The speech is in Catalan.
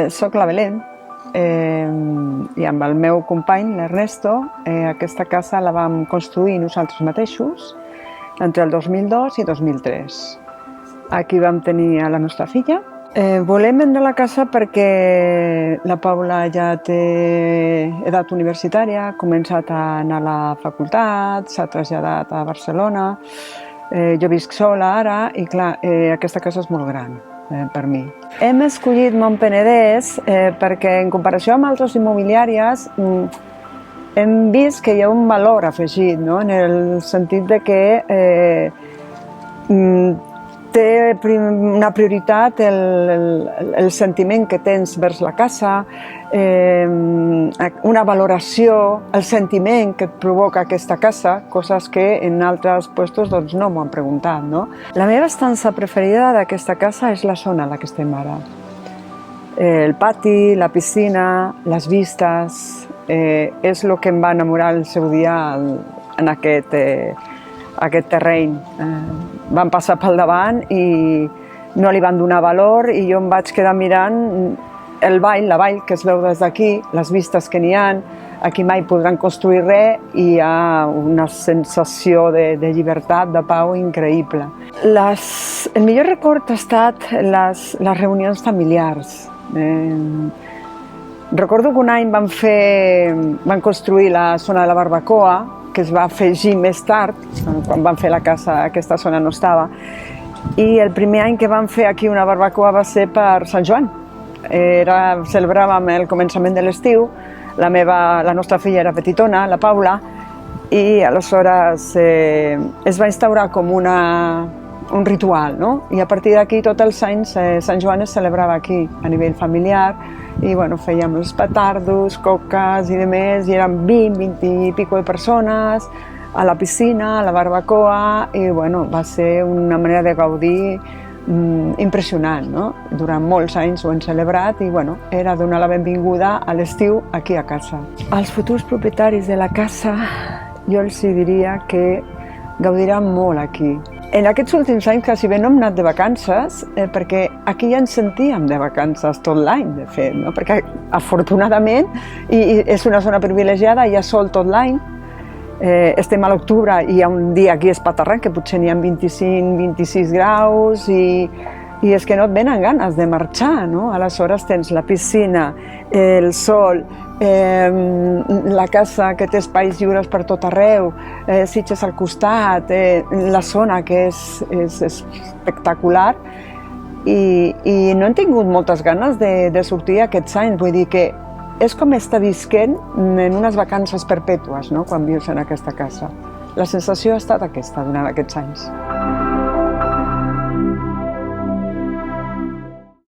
Soc la Belén i amb el meu company, l'Ernesto, aquesta casa la vam construir nosaltres mateixos entre el 2002 i 2003. Aquí vam tenir a la nostra filla. Volem vendre la casa perquè la Paula ja té edat universitària, ha començat a anar a la facultat, s'ha traslladat a Barcelona. Jo visc sola ara i clar, aquesta casa és molt gran per mi. Hem escollit Montpenedès perquè en comparació amb altres immobiliàries hem vist que hi ha un valor afegit, no? En el sentit de que té una prioritat el sentiment que tens vers la casa, una valoració, el sentiment que et provoca aquesta casa, coses que en altres puestos doncs, no m'ho han preguntat. No? La meva estança preferida d'aquesta casa és la zona en la que estem ara. El pati, la piscina, les vistes, és el que em va enamorar el seu dia en aquest terreny. Van passar pel davant i no li van donar valor i jo em vaig quedar mirant la vall que es veu des d'aquí, les vistes que n'hi ha. Aquí mai podran construir res i hi ha una sensació de llibertat, de pau increïble. El millor record ha estat les reunions familiars. Recordo que un any van construir la zona de la barbacoa, que es va afegir més tard, quan van fer la casa aquesta zona no estava, i el primer any que van fer aquí una barbacoa va ser per Sant Joan. Celebràvem el començament de l'estiu, la nostra filla era petitona, la Paula, i aleshores es va instaurar com un ritual, no? I a partir d'aquí tots els anys Sant Joan es celebrava aquí, a nivell familiar, i bueno, fèiem els petardos, coques i demés, i eren 20 i pico de persones, a la piscina, a la barbacoa, i bueno, va ser una manera de gaudir impressionant, no? Durant molts anys ho hem celebrat i bueno, era donar la benvinguda a l'estiu aquí a casa. Als futurs propietaris de la casa jo els diria que gaudiran molt aquí. En aquests últims anys quasi bé no hem anat de vacances perquè aquí ja ens sentíem de vacances tot l'any, de fet, no? Perquè afortunadament i és una zona privilegiada, hi ha sol tot l'any. Estem a l'octubre i hi ha un dia aquí espaterrant que potser n'hi ha 25-26 graus i és que no et venen ganes de marxar, no? Aleshores tens la piscina, el sol, la casa que té espais lliures per tot arreu, Sitges al costat, la zona que és espectacular i no hem tingut moltes ganes de sortir aquests anys, vull dir que és com estar visquent en unes vacances perpètues, no? Quan vius en aquesta casa. La sensació ha estat aquesta durant aquests anys.